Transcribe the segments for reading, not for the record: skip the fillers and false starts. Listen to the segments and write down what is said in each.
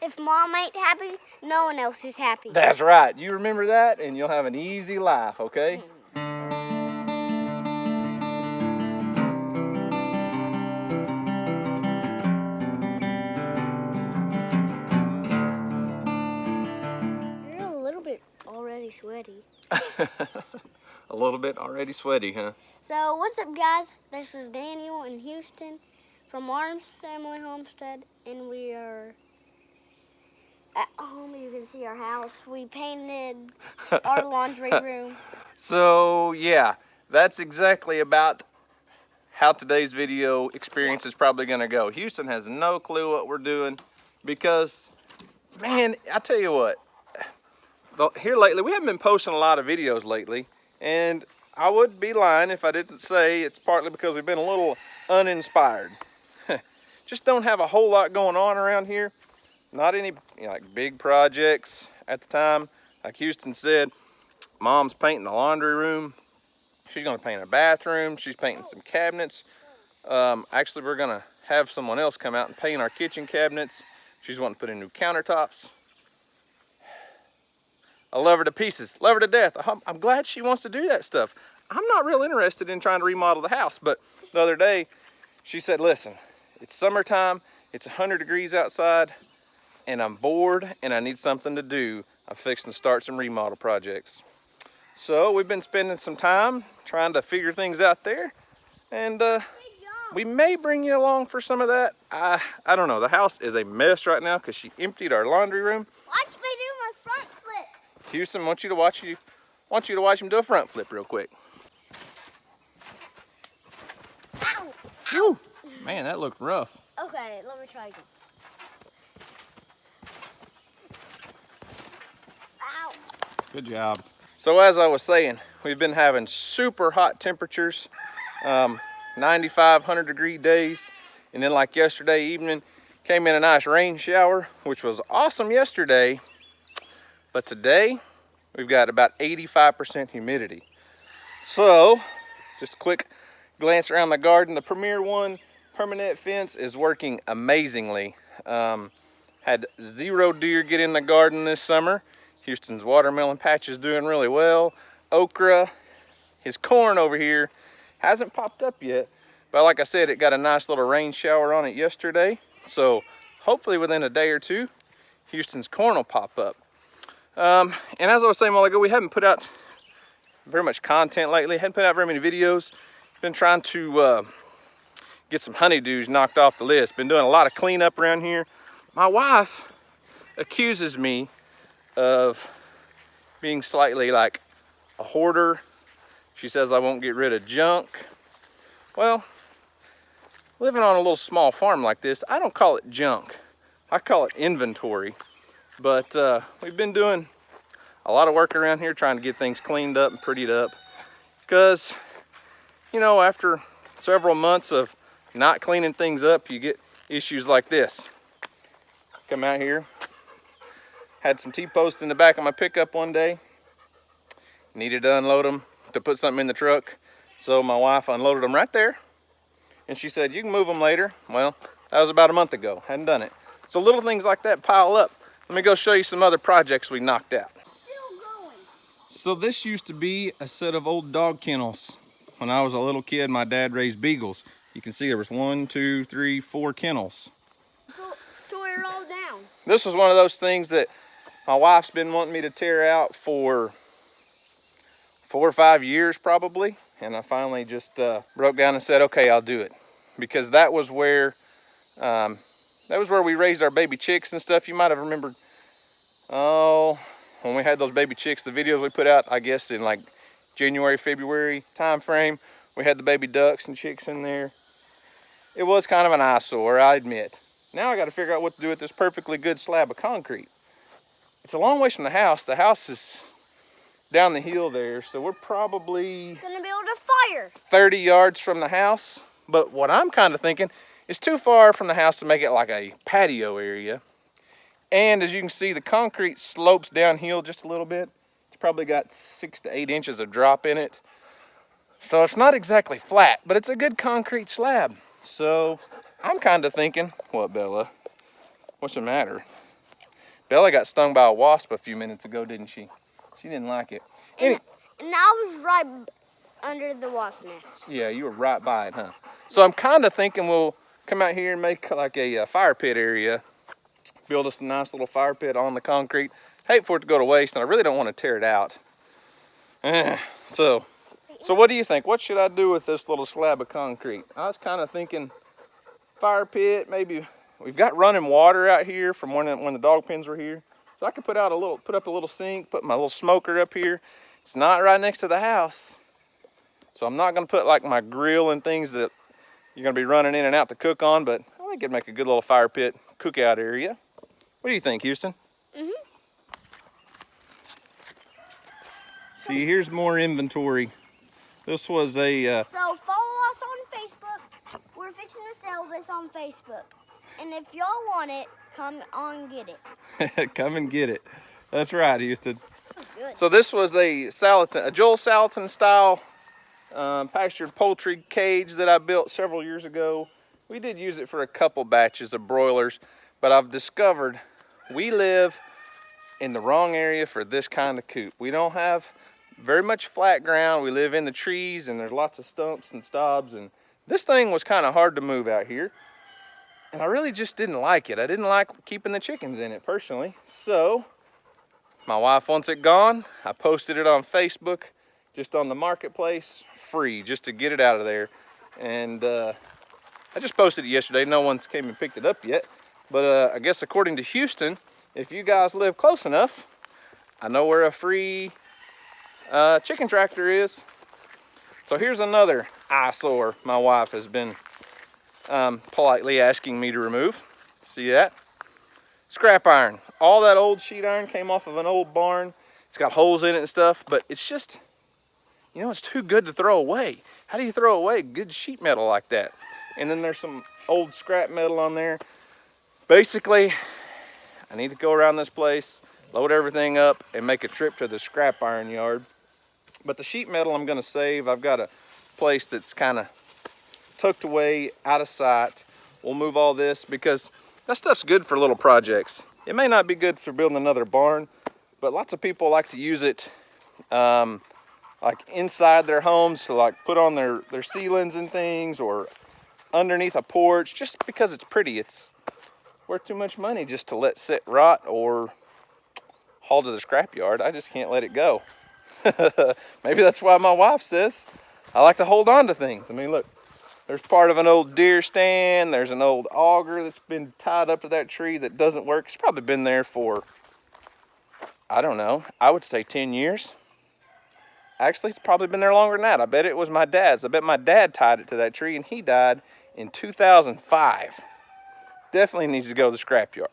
if Mom ain't happy, no one else is happy. That's right. You remember that, and you'll have an easy life, okay? You're a little bit already sweaty. A little bit already sweaty, huh? So what's up, guys? This is Daniel in Houston from Arms Family Homestead, and we are at home. You can see our house. We painted our laundry room. So yeah, that's exactly about how today's video experience is probably gonna go. Houston has no clue what we're doing because, man, I tell you what, here lately, we haven't been posting a lot of videos lately, and I would be lying if I didn't say it's partly because we've been a little uninspired. Just don't have a whole lot going on around here. Not any like big projects at the time. Like Houston said, Mom's painting the laundry room. She's gonna paint a bathroom. She's painting some cabinets. Actually, we're gonna have someone else come out and paint our kitchen cabinets. She's wanting to put in new countertops. I love her to pieces, love her to death. I'm glad she wants to do that stuff. I'm not real interested in trying to remodel the house, but the other day she said, listen, it's summertime, it's 100 degrees outside, and I'm bored and I need something to do. I'm fixing to start some remodel projects. So we've been spending some time trying to figure things out there, and we may bring you along for some of that. I don't know, the house is a mess right now because she emptied our laundry room. Watch me do my front flip. Houston wants you to watch him do a front flip real quick. Ow! Whew. Man, that looked rough. Okay, let me try again. Ow! Good job. So as I was saying, we've been having super hot temperatures, 95, 100 degree days. And then like yesterday evening, came in a nice rain shower, which was awesome yesterday. But today, we've got about 85% humidity. So, just a quick glance around the garden. The Premier One permanent fence is working amazingly. Had 0 deer get in the garden this summer. Houston's watermelon patch is doing really well. Okra, his corn over here, hasn't popped up yet. But like I said, it got a nice little rain shower on it yesterday. So hopefully within a day or two, Houston's corn will pop up. And as I was saying a while ago, we haven't put out very much content lately. Hadn't put out very many videos. Been trying to get some honeydews knocked off the list. Been doing a lot of cleanup around here. My wife accuses me of being slightly like a hoarder. She says I won't get rid of junk. Well, living on a little small farm like this, I don't call it junk. I call it inventory. But we've been doing a lot of work around here trying to get things cleaned up and prettied up. Because, you know, after several months of not cleaning things up, you get issues like this. Come out here. Had some T-posts in the back of my pickup one day. Needed to unload them to put something in the truck. So my wife unloaded them right there. And she said, you can move them later. Well, that was about a month ago. Hadn't done it. So little things like that pile up. Let me go show you some other projects we knocked out. Still going. So this used to be a set of old dog kennels. When I was a little kid, my dad raised beagles. You can see there was 1, 2, 3, 4 kennels. Tore all down. This was one of those things that my wife's been wanting me to tear out for 4 or 5 years probably. And I finally just broke down and said, okay, I'll do it. Because that was where we raised our baby chicks and stuff. You might have remembered, oh, when we had those baby chicks, the videos we put out, I guess in like January, February time frame, we had the baby ducks and chicks in there. It was kind of an eyesore, I admit. Now I got to figure out what to do with this perfectly good slab of concrete. It's a long ways from the house. The house is down the hill there, so we're probably Gonna build a fire. 30 yards from the house. But what I'm kind of thinking is too far from the house to make it like a patio area. And as you can see, the concrete slopes downhill just a little bit. It's probably got 6 to 8 inches of drop in it. So it's not exactly flat, but it's a good concrete slab. So I'm kind of thinking, what, Bella? What's the matter? Bella got stung by a wasp a few minutes ago, didn't she? She didn't like it. And I was right under the wasp nest. Yeah, you were right by it, huh? So I'm kind of thinking we'll come out here and make like a fire pit area. Build us a nice little fire pit on the concrete. Hate for it to go to waste, and I really don't want to tear it out. So what do you think? What should I do with this little slab of concrete? I was kind of thinking fire pit, maybe. We've got running water out here from when the dog pens were here. So I could put up a little sink, put my little smoker up here. It's not right next to the house. So I'm not gonna put like my grill and things that you're gonna be running in and out to cook on, but I think it'd make a good little fire pit cookout area. What do you think, Houston? See, here's more inventory. This was a... So follow us on Facebook. We're fixing to sell this on Facebook. And if y'all want it, come on and get it. Come and get it. That's right, Houston. Good. So this was a Joel Salatin style pastured poultry cage that I built several years ago. We did use it for a couple batches of broilers, but I've discovered we live in the wrong area for this kind of coop. We don't have very much flat ground. We live in the trees and there's lots of stumps and stobs, and this thing was kind of hard to move out here. And I really just didn't like it. I didn't like keeping the chickens in it personally. So my wife wants it gone. I posted it on Facebook, just on the marketplace, free, just to get it out of there. And I just posted it yesterday. No one's came and picked it up yet. But I guess according to Houston, if you guys live close enough, I know where a free chicken tractor is. So here's another eyesore my wife has been politely asking me to remove. See that? Scrap iron. All that old sheet iron came off of an old barn. It's got holes in it and stuff, but it's just, you know, it's too good to throw away. How do you throw away good sheet metal like that? And then there's some old scrap metal on there. Basically, I need to go around this place, load everything up, and make a trip to the scrap iron yard. But the sheet metal I'm gonna save. I've got a place that's kind of tucked away, out of sight. We'll move all this because that stuff's good for little projects. It may not be good for building another barn, but lots of people like to use it like inside their homes to like put on their ceilings and things, or underneath a porch, just because it's pretty. It's worth too much money just to let sit rot or haul to the scrap yard. I just can't let it go. Maybe that's why my wife says I like to hold on to things. I mean, look, there's part of an old deer stand. There's an old auger that's been tied up to that tree that doesn't work. It's probably been there for, I don't know, I would say 10 years. Actually, it's probably been there longer than that. I bet it was my dad's. I bet my dad tied it to that tree, and he died in 2005. Definitely needs to go to the scrapyard.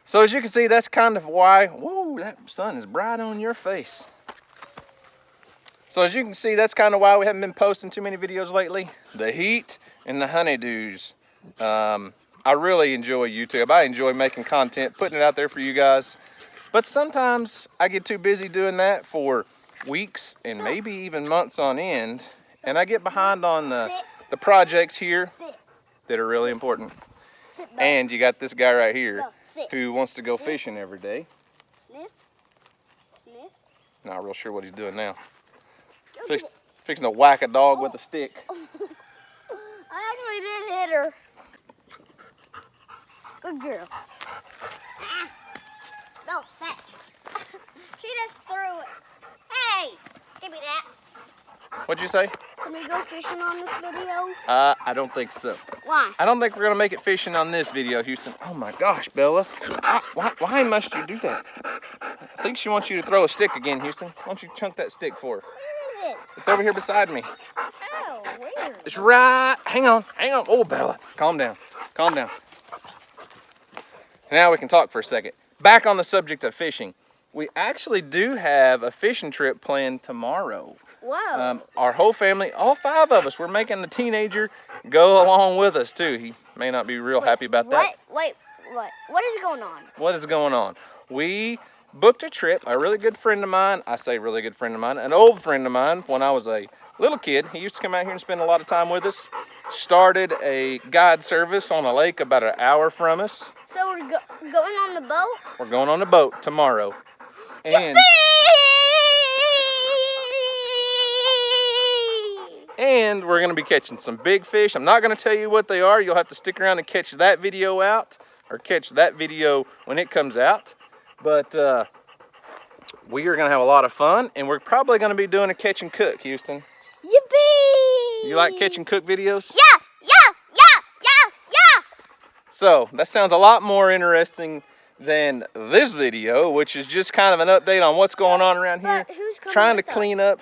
So as you can see, that's kind of why, whoa, that sun is bright on your face. So as you can see, that's kind of why we haven't been posting too many videos lately. The heat and the honeydews. I really enjoy YouTube. I enjoy making content, putting it out there for you guys. But sometimes I get too busy doing that for weeks and maybe even months on end. And I get behind on the projects here that are really important. And you got this guy right here who wants to go fishing every day. Sniff. Sniff. Not real sure what he's doing now. Fixing to whack a dog with a stick. I actually did hit her. Good girl. No, fetch. She just threw it. Hey, give me that. What'd you say? Can we go fishing on this video? I don't think so. Why? I don't think we're gonna make it fishing on this video, Houston. Oh my gosh, Bella. Why must you do that? I think she wants you to throw a stick again, Houston. Why don't you chunk that stick for her? Where is it? It's over here beside me. Oh, where? It's right, hang on. Oh, Bella, calm down. Now we can talk for a second. Back on the subject of fishing. We actually do have a fishing trip planned tomorrow. Whoa. Our whole family, all 5 of us, we're making the teenager go along with us too. He may not be real happy about that. What is going on? What is going on? We booked a trip. A really good friend of mine, I say really good friend of mine, an old friend of mine when I was a little kid. He used to come out here and spend a lot of time with us. Started a guide service on a lake about an hour from us. So we're going on the boat? We're going on the boat tomorrow. And, and we're going to be catching some big fish. I'm not going to tell you what they are. You'll have to stick around and catch that video out, or catch that video when it comes out. But we are going to have a lot of fun, and we're probably going to be doing a catch and cook, Houston. Yippee! You like catch and cook videos? Yeah. So that sounds a lot more interesting than this video, which is just kind of an update on what's going on around here. But who's coming Trying to with clean up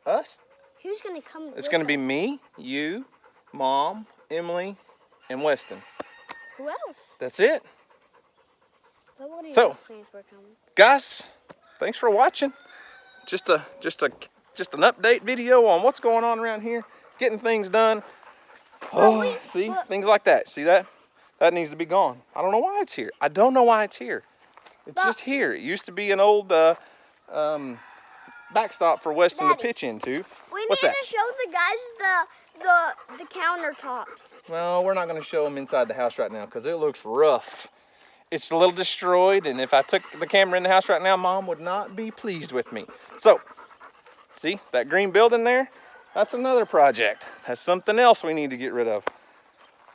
us. Who's going to come It's going to be me, you, Mom, Emily, and Weston. Who else? That's it. What are your So, plans for coming? guys, thanks for watching. Just an update video on what's going on around here, getting things done. Oh, see, things like that. See that? That needs to be gone. I don't know why it's here. I don't know why it's here. It's just here. It used to be an old backstop for Weston to pitch into. We What's need that? to show the guys the countertops. Well, we're not going to show them inside the house right now because it looks rough. It's a little destroyed, and if I took the camera in the house right now, Mom would not be pleased with me. So, see that green building there? That's another project. That's something else we need to get rid of.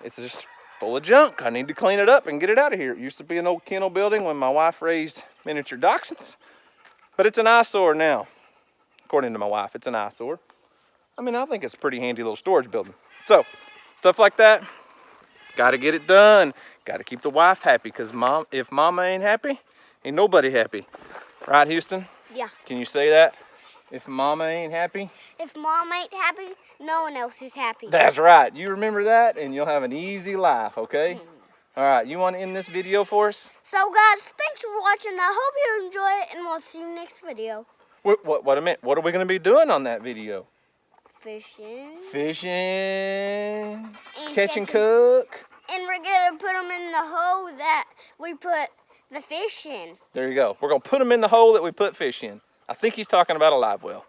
It's just full of junk. I need to clean it up and get it out of here. It used to be an old kennel building when my wife raised miniature dachshunds, but it's an eyesore now. According to my wife, it's an eyesore. I mean, I think it's a pretty handy little storage building. So, stuff like that, got to get it done. Got to keep the wife happy, because if Mama ain't happy, ain't nobody happy. Right, Houston? Yeah. Can you say that? If Mama ain't happy? If Mom ain't happy, no one else is happy. That's right. You remember that, and you'll have an easy life, okay? All right, you want to end this video for us? So, guys, thanks for watching. I hope you enjoy it, and we'll see you next video. What a minute. What are we going to be doing on that video? Fishing. Catch and cook. And we're going to put them in the hole that we put the fish in. There you go. We're going to put them in the hole that we put fish in. I think he's talking about a live well.